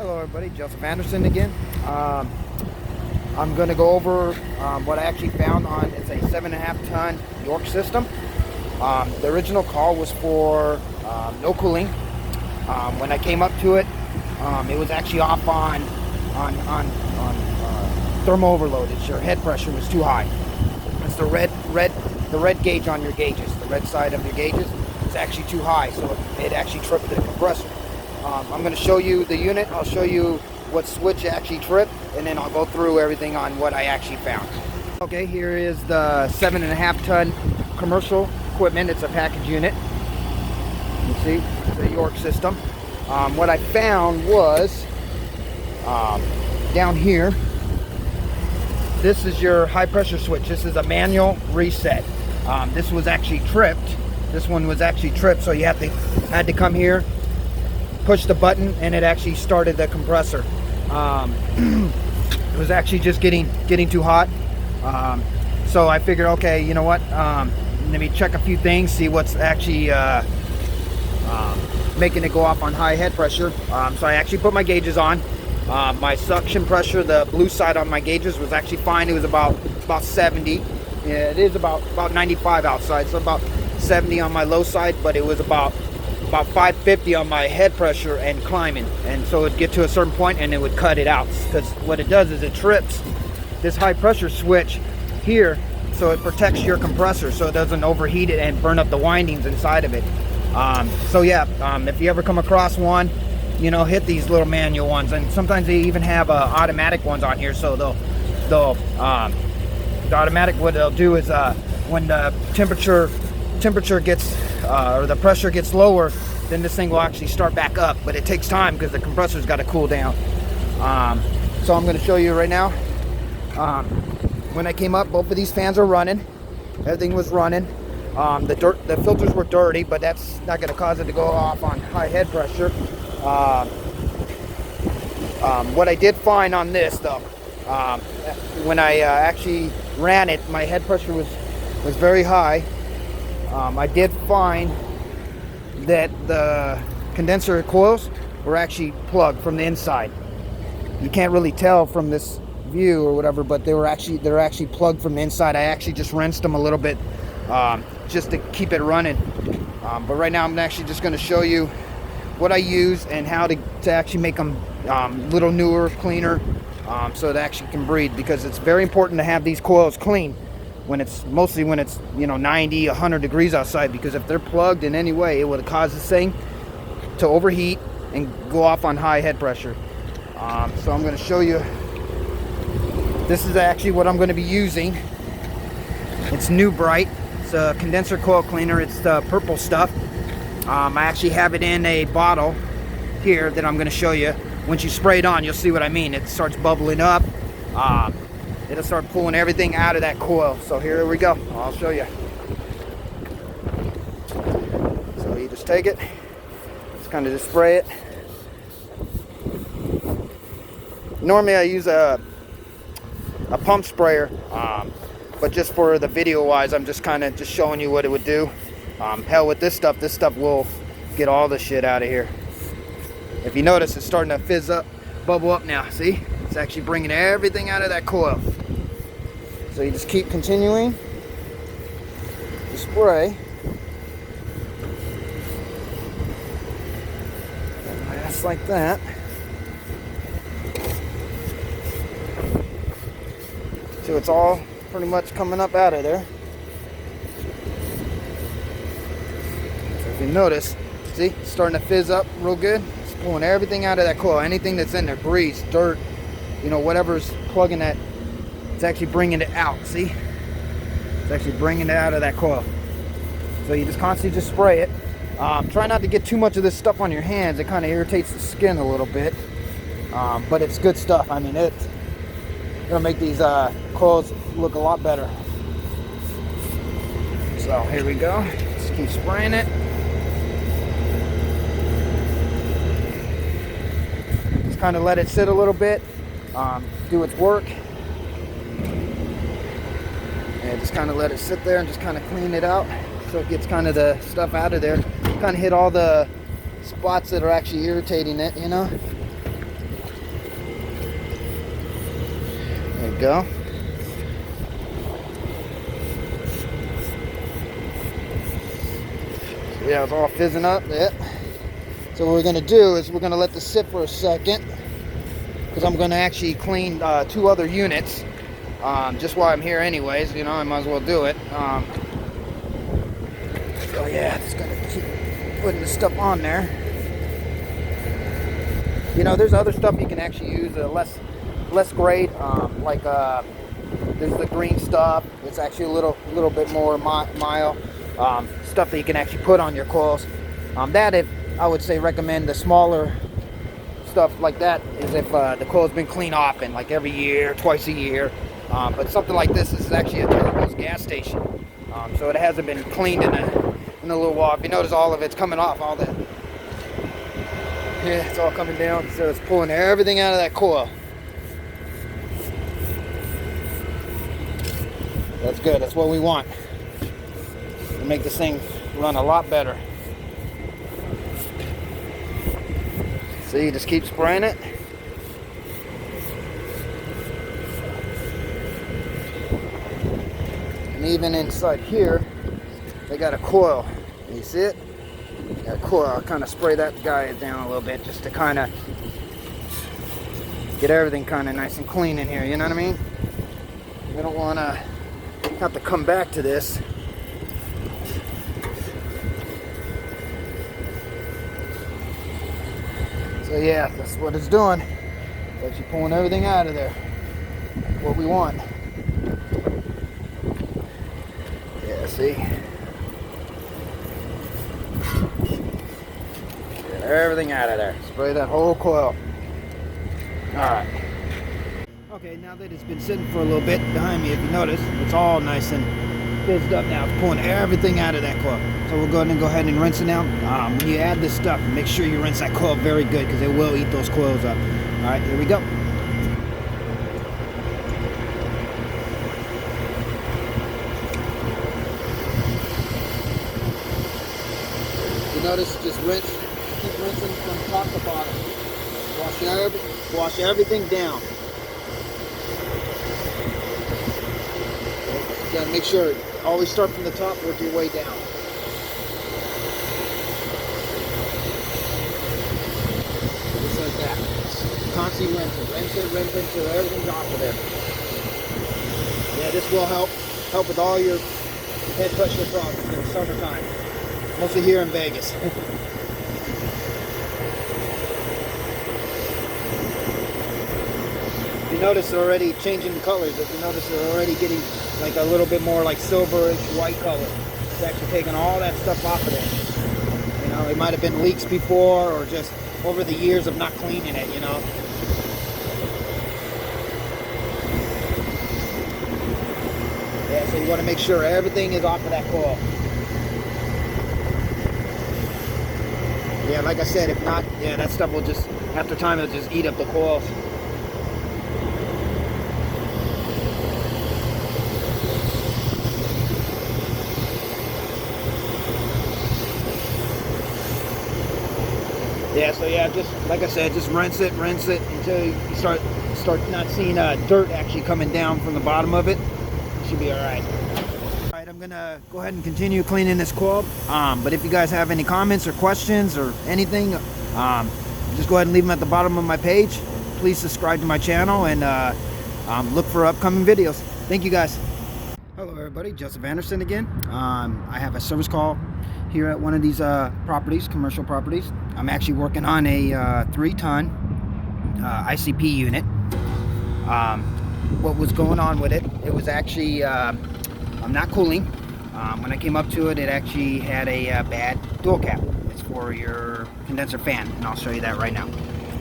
Hello everybody, Joseph Anderson again. I'm going to go over what I actually found on, it's a 7.5 ton York system. The original call was for no cooling. When I came up to it, it was actually off on thermal overload. It's your head pressure was too high. It's the red gauge on your gauges. The red side of your gauges is actually too high, so it actually tripped the compressor. I'm going to show you the unit. I'll show you what switch actually tripped, and then I'll go through everything on what I actually found. Okay, here is the 7.5 ton commercial equipment. It's a package unit. You see the York system. What I found was down here. This is your high pressure switch. This is a manual reset. This was actually tripped. This one was actually tripped, so you had to come here, push the button, and it actually started the compressor. It was actually just getting too hot. So I figured, okay, you know what? Let me check a few things, see what's actually making it go off on high head pressure. So I actually put my gauges on. My suction pressure, the blue side on my gauges, was actually fine. It was about 70. Yeah, it is about 95 outside, so about 70 on my low side, but it was about 550 on my head pressure and climbing. And so it'd get to a certain point and it would cut it out, because what it does is it trips this high pressure switch here, so it protects your compressor so it doesn't overheat it and burn up the windings inside of it. So yeah, if you ever come across one, you know, hit these little manual ones, and sometimes they even have automatic ones on here. So the automatic, what they'll do is when the temperature gets or the pressure gets lower, then this thing will actually start back up, but it takes time because the compressor's got to cool down. So I'm going to show you right now. When I came up, both of these fans are running. Everything was running. The filters were dirty, but that's not going to cause it to go off on high head pressure. What I did find on this, though, when I actually ran it, my head pressure was very high. I did find that the condenser coils were actually plugged from the inside. You can't really tell from this view or whatever, but they're actually plugged from the inside. I actually just rinsed them a little bit just to keep it running. But right now I'm actually just going to show you what I use and how to actually make them a little newer, cleaner, so it actually can breathe, because it's very important to have these coils clean when it's you know, 90, 100 degrees outside, because if they're plugged in any way, it would cause this thing to overheat and go off on high head pressure. So I'm going to show you. This is actually what I'm going to be using. It's New Bright. It's a condenser coil cleaner. It's the purple stuff. I actually have it in a bottle here that I'm going to show you. Once you spray it on, you'll see what I mean. It starts bubbling up. It'll start pulling everything out of that coil. So here we go. I'll show you. So you just take it, just kind of just spray it. Normally I use a pump sprayer, but just for the video wise, I'm just kind of just showing you what it would do. Hell with this stuff will get all the shit out of here. If you notice, it's starting to fizz up, bubble up now. See? It's actually bringing everything out of that coil. So you just keep continuing to spray. Just like that. So it's all pretty much coming up out of there. So if you notice, see, it's starting to fizz up real good. It's pulling everything out of that coil. Anything that's in there, grease, dirt, you know, whatever's plugging that, it's actually bringing it out. See? It's actually bringing it out of that coil. So you just constantly just spray it. Try not to get too much of this stuff on your hands. It kind of irritates the skin a little bit. But it's good stuff. I mean, it'll make these coils look a lot better. So here we go. Just keep spraying it. Just kind of let it sit a little bit, do its work. And just kind of let it sit there and just kind of clean it out so it gets kind of the stuff out of there. Kind of hit all the spots that are actually irritating it, you know. go. Yeah, it's all fizzing up. Yeah. So what we're going to do is we're going to let this sit for a second, because I'm going to actually clean 2 other units. Just while I'm here anyways, you know, I might as well do it. So yeah, just going to keep putting the stuff on there. You know, there's other stuff you can actually use, less grade, like there's the green stuff. It's actually a little bit more mild. Stuff that you can actually put on your coils. That, if I would say, recommend the smaller stuff like that is if the coil's been cleaned often, like every year, twice a year. But something like this is actually a Turbo's gas station, so it hasn't been cleaned in a little while. If you notice, all of it's coming off, all that. Yeah, it's all coming down, so it's pulling everything out of that coil. That's good. That's what we want to make this thing run a lot better. See, just keep spraying it. And even inside here, they got a coil. You see it? Got a coil. I'll kind of spray that guy down a little bit just to kind of get everything kind of nice and clean in here. You know what I mean? We don't want to have to come back to this. So yeah, that's what it's doing. It's actually pulling everything out of there. What we want. Yeah, see? Get everything out of there. Spray that whole coil. Alright. Okay, now that it's been sitting for a little bit behind me, if you notice, it's all nice and fizzed up now. It's pulling everything out of that coil. So we'll go ahead and rinse it now. When you add this stuff, make sure you rinse that coil very good, because it will eat those coils up. Alright, here we go. You notice, just rinse, keep rinsing from top to bottom. Wash everything down. You gotta make sure, always start from the top, work your way down. Just like that. Constantly rinse it until everything's off of there. Yeah, this will help with all your head pressure problems in the summertime. Mostly here in Vegas. You notice they're already changing the colors. If you notice, they're already getting like a little bit more like silverish white color. It's actually taking all that stuff off of there. You know, it might have been leaks before, or just over the years of not cleaning it, you know. Yeah, so you want to make sure everything is off of that coil. Yeah, like I said, if not, yeah, that stuff will just, after time, it'll just eat up the coils. Yeah, so yeah, just like I said, just rinse it until you start not seeing dirt actually coming down from the bottom of it. It should be all right. All right, I'm gonna go ahead and continue cleaning this coil. But if you guys have any comments or questions or anything, just go ahead and leave them at the bottom of my page. Please subscribe to my channel and look for upcoming videos. Thank you guys. Hello everybody, Joseph Anderson again. I have a service call here at one of these properties, commercial properties. I'm actually working on a 3-ton ICP unit. What was going on with it, it was actually I'm not cooling. When I came up to it, it actually had a bad dual cap. It's for your condenser fan, and I'll show you that right now.